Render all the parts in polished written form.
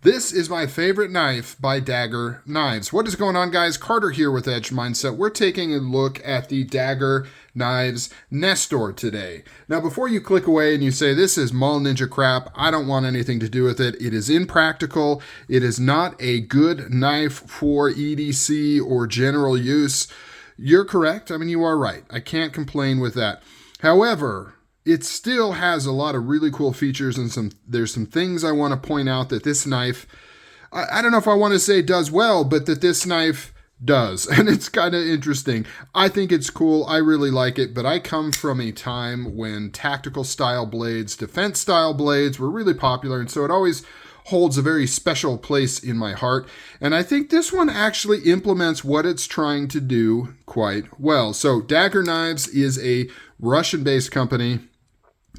This is my favorite knife by Daggerr Knives. What is going on, guys? Carter here with Edge Mindset. We're taking a look at the Daggerr Knives Nestor today. Now, before you click away and you say, this is mall ninja crap, I don't want anything to do with it. It is impractical. It is not a good knife for EDC or general use. You're correct. I mean, you are right. I can't complain with that. However, it still has a lot of really cool features, and there's some things I want to point out that this knife, I don't know if I want to say does well, but that this knife does. And it's kind of interesting. I think it's cool. I really like it, but I come from a time when tactical style blades, defense style blades were really popular, and so it always holds a very special place in my heart. And I think this one actually implements what it's trying to do quite well. So Daggerr Knives is a Russian-based company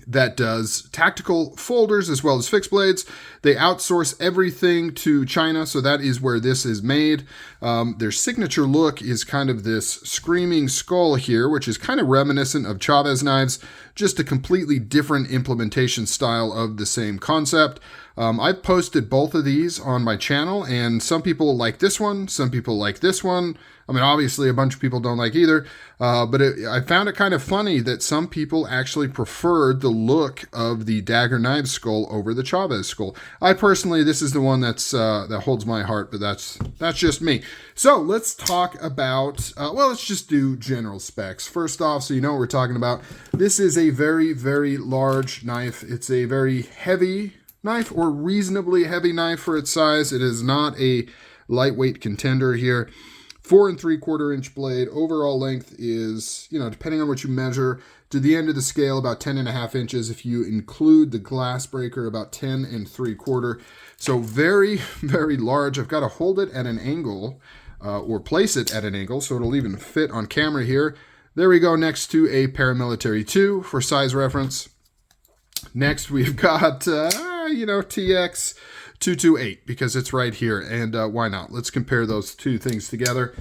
that does tactical folders as well as fixed blades. They outsource everything to China, so that is where this is made. Their signature look is kind of this screaming skull here, which is kind of reminiscent of Chavez knives, just a completely different implementation style of the same concept. I've posted both of these on my channel, and some people like this one, some people like this one. I mean, obviously, a bunch of people don't like either, but I found it kind of funny that some people actually preferred the look of the Daggerr Knives skull over the Chavez skull. I personally, this is the one that holds my heart, but that's just me. So let's talk about, let's just do general specs. First off, so you know what we're talking about, this is a very, very large knife. It's a very heavy knife, or reasonably heavy knife for its size. It is not a lightweight contender here. 4 3/4 inch blade. Overall length is, depending on what you measure, to the end of the scale, about 10.5 inches. If you include the glass breaker, about 10 3/4. So very, very large. I've got to hold it at an angle, or place it at an angle, so it'll even fit on camera here. There we go, next to a Paramilitary 2 for size reference. Next, we've got, TX 228, because it's right here, and why not? Let's compare those two things together.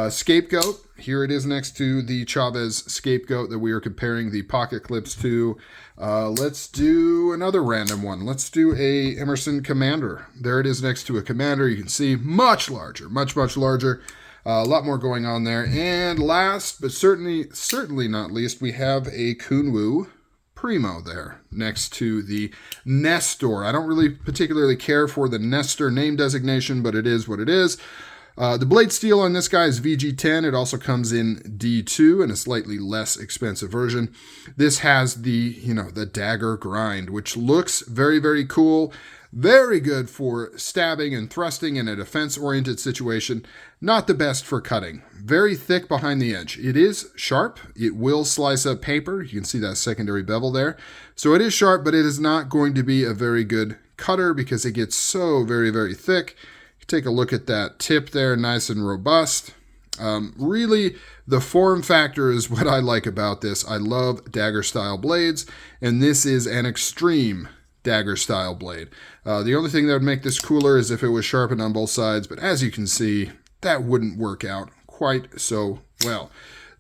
Scapegoat, here it is next to the Chavez Scapegoat that we are comparing the pocket clips to. Let's do another random one. Let's do a Emerson Commander. There it is next to a Commander. You can see much larger, much larger. A lot more going on there. And last, but certainly not least, we have a Kunwu Primo there next to the Nestor. I don't really particularly care for the Nestor name designation, but it is what it is. The blade steel on this guy is VG10. It also comes in D2 and a slightly less expensive version. This has the Daggerr grind, which looks very, very cool. Very good for stabbing and thrusting in a defense-oriented situation. Not the best for cutting. Very thick behind the edge. It is sharp. It will slice up paper. You can see that secondary bevel there. So it is sharp, but it is not going to be a very good cutter because it gets so very, very thick. Take a look at that tip there, nice and robust. Really, the form factor is what I like about this. I love Daggerr-style blades, and this is an extreme Daggerr-style blade. The only thing that would make this cooler is if it was sharpened on both sides, but as you can see, that wouldn't work out quite so well.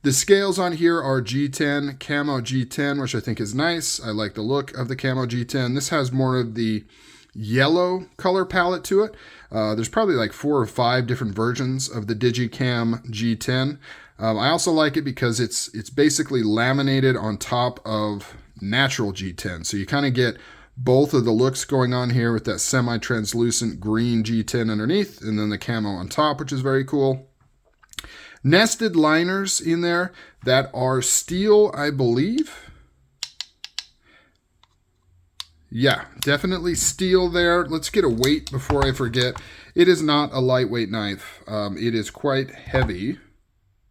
The scales on here are G10, Camo G10, which I think is nice. I like the look of the Camo G10. This has more of the yellow color palette to it. There's probably like 4 or 5 different versions of the Digicam G10. I also like it because it's basically laminated on top of natural G10. So you kind of get both of the looks going on here with that semi-translucent green G10 underneath and then the camo on top, which is very cool. Nested liners in there that are steel, I believe. Yeah, definitely steel there. Let's get a weight before I forget. It is not a lightweight knife. It is quite heavy.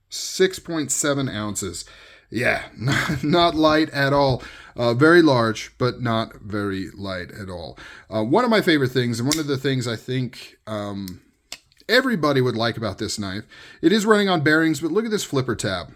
6.7 ounces. Yeah, not light at all. Very large, but not very light at all. One of my favorite things, and one of the things I think everybody would like about this knife, it is running on bearings, but look at this flipper tab.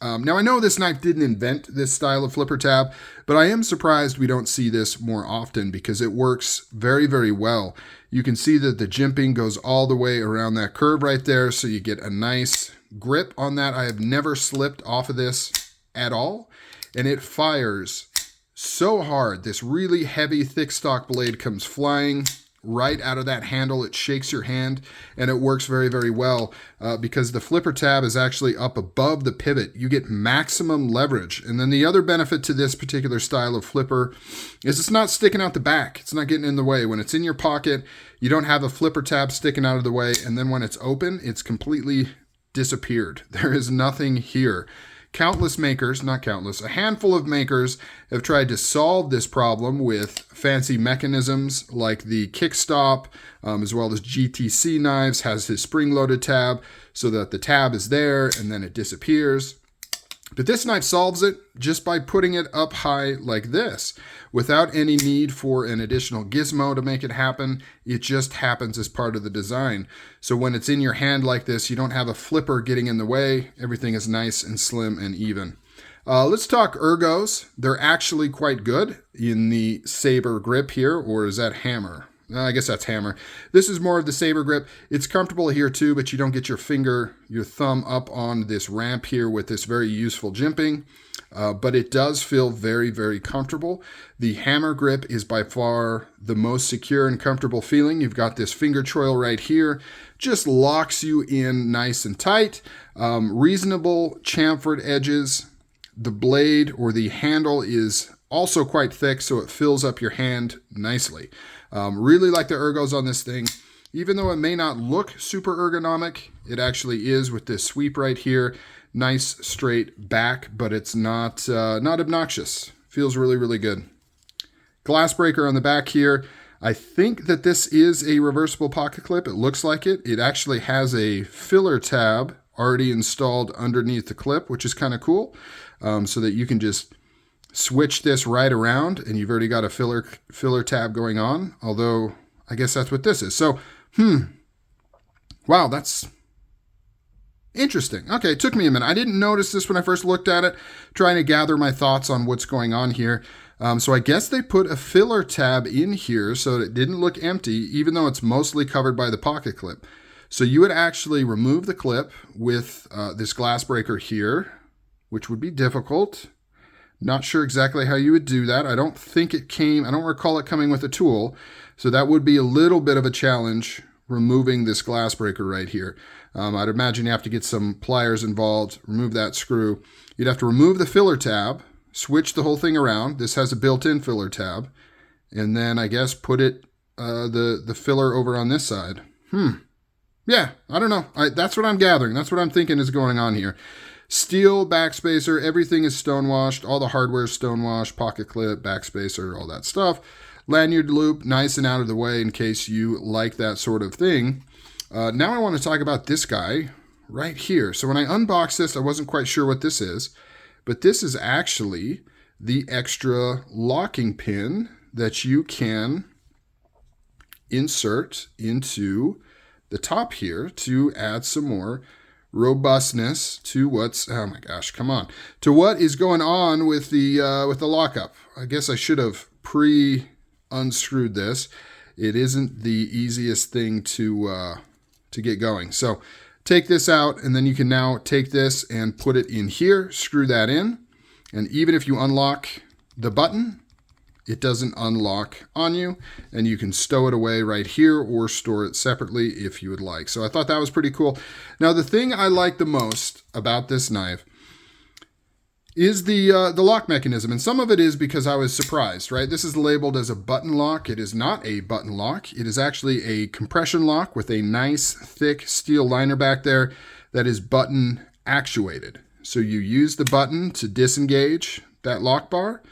Now, I know this knife didn't invent this style of flipper tab, but I am surprised we don't see this more often because it works very, very well. You can see that the jimping goes all the way around that curve right there, so you get a nice grip on that. I have never slipped off of this at all, and it fires so hard. This really heavy, thick stock blade comes flying right out of that handle. It shakes your hand, and it works very, very well because the flipper tab is actually up above the pivot. You get maximum leverage. And then the other benefit to this particular style of flipper is it's not sticking out the back. It's not getting in the way. When it's in your pocket, you don't have a flipper tab sticking out of the way, and then when it's open, it's completely disappeared. There is nothing here. Countless makers, not countless, a handful of makers have tried to solve this problem with fancy mechanisms like the kickstop, as well as GTC knives has his spring-loaded tab so that the tab is there and then it disappears. But this knife solves it just by putting it up high like this, without any need for an additional gizmo to make it happen. It just happens as part of the design. So when it's in your hand like this, you don't have a flipper getting in the way. Everything is nice and slim and even. Let's talk ergos. They're actually quite good in the saber grip here, or is that hammer? I guess that's hammer. This is more of the saber grip. It's comfortable here too, but you don't get your finger, your thumb up on this ramp here with this very useful jimping. But it does feel very, very comfortable. The hammer grip is by far the most secure and comfortable feeling. You've got this finger choil right here, just locks you in nice and tight. Reasonable chamfered edges. The blade or the handle is also quite thick, so it fills up your hand nicely. Really like the ergos on this thing. Even though it may not look super ergonomic, it actually is with this sweep right here. Nice straight back, but it's not obnoxious. Feels really, really good. Glass breaker on the back here. I think that this is a reversible pocket clip. It looks like it. It actually has a filler tab already installed underneath the clip, which is kind of cool, so that you can just switch this right around and you've already got a filler tab going on, although I guess that's what this is. So, wow, that's interesting. Okay, it took me a minute. I didn't notice this when I first looked at it, trying to gather my thoughts on what's going on here. So I guess they put a filler tab in here so that it didn't look empty, even though it's mostly covered by the pocket clip. So you would actually remove the clip with this glass breaker here, which would be difficult. Not sure exactly how you would do that. I don't recall it coming with a tool. So that would be a little bit of a challenge, removing this glass breaker right here. I'd imagine you have to get some pliers involved, remove that screw. You'd have to remove the filler tab, switch the whole thing around. This has a built-in filler tab. And then I guess put it, the filler over on this side. Yeah, I don't know. That's what I'm gathering. That's what I'm thinking is going on here. Steel backspacer, everything is stonewashed. All the hardware is stonewashed, pocket clip, backspacer, all that stuff. Lanyard loop, nice and out of the way in case you like that sort of thing. Now I want to talk about this guy right here. So when I unboxed this, I wasn't quite sure what this is, but this is actually the extra locking pin that you can insert into the top here to add some more robustness to to what is going on with the lockup. I guess I should have unscrewed this. It isn't the easiest thing to get going. So take this out, and then you can now take this and put it in here, screw that in, and even if you unlock the button, it doesn't unlock on you, and you can stow it away right here or store it separately if you would like. So I thought that was pretty cool. Now, the thing I like the most about this knife is the lock mechanism, and some of it is because I was surprised, right? This is labeled as a button lock. It is not a button lock. It is actually a compression lock with a nice thick steel liner back there that is button actuated. So you use the button to disengage that lock bar,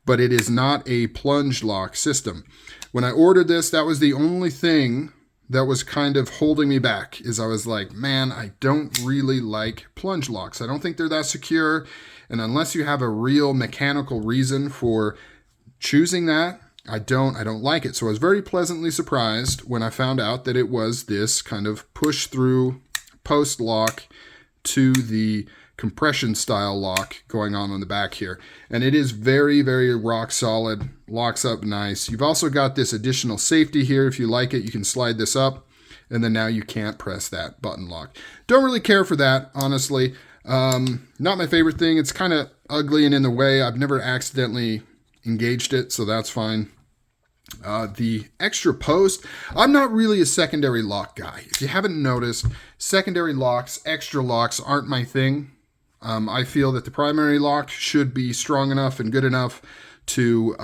but it is not a plunge lock system. When I ordered this, that was the only thing that was kind of holding me back, is I was like, man, I don't really like plunge locks. I don't think they're that secure. And unless you have a real mechanical reason for choosing that, I don't like it. So I was very pleasantly surprised when I found out that it was this kind of push through post lock to the compression style lock going on the back here. And it is very, very rock solid, locks up nice. You've also got this additional safety here. If you like it, you can slide this up, and then now you can't press that button lock. Don't really care for that, honestly. Not my favorite thing. It's kind of ugly and in the way. I've never accidentally engaged it, so that's fine. The extra post, I'm not really a secondary lock guy. If you haven't noticed, secondary locks, extra locks aren't my thing. I feel that the primary lock should be strong enough and good enough to,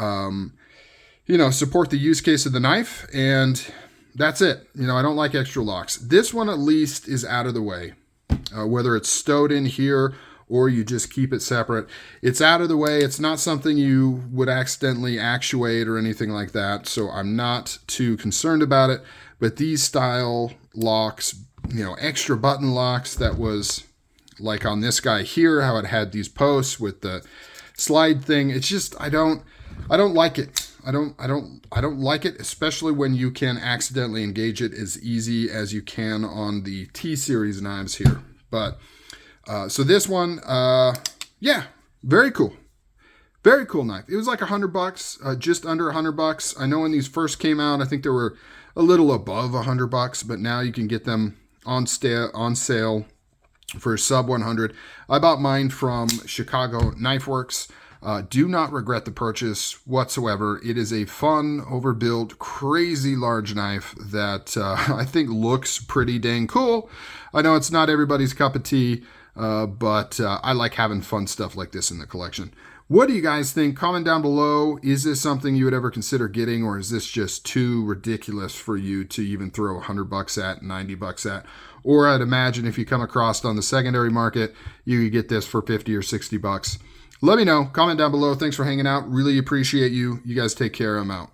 support the use case of the knife, and that's it. I don't like extra locks. This one at least is out of the way. Whether it's stowed in here or you just keep it separate, it's out of the way. It's not something you would accidentally actuate or anything like that, so I'm not too concerned about it. But these style locks, extra button locks, that was like on this guy here, how it had these posts with the slide thing. It's just, I don't like it. I don't like it, especially when you can accidentally engage it as easy as you can on the T-Series knives here. But so this one, yeah, very cool. Very cool knife. It was like $100, just under $100. I know when these first came out, I think they were a little above $100, but now you can get them on sale for sub 100. I bought mine from Chicago Knife Works. Do not regret the purchase whatsoever. It is a fun, overbuilt, crazy large knife that I think looks pretty dang cool. I know it's not everybody's cup of tea, but I like having fun stuff like this in the collection. What do you guys think? Comment down below. Is this something you would ever consider getting, or is this just too ridiculous for you to even throw $100 at, $90 at? Or I'd imagine if you come across on the secondary market, you could get this for $50 or $60. Let me know. Comment down below. Thanks for hanging out. Really appreciate you. You guys take care. I'm out.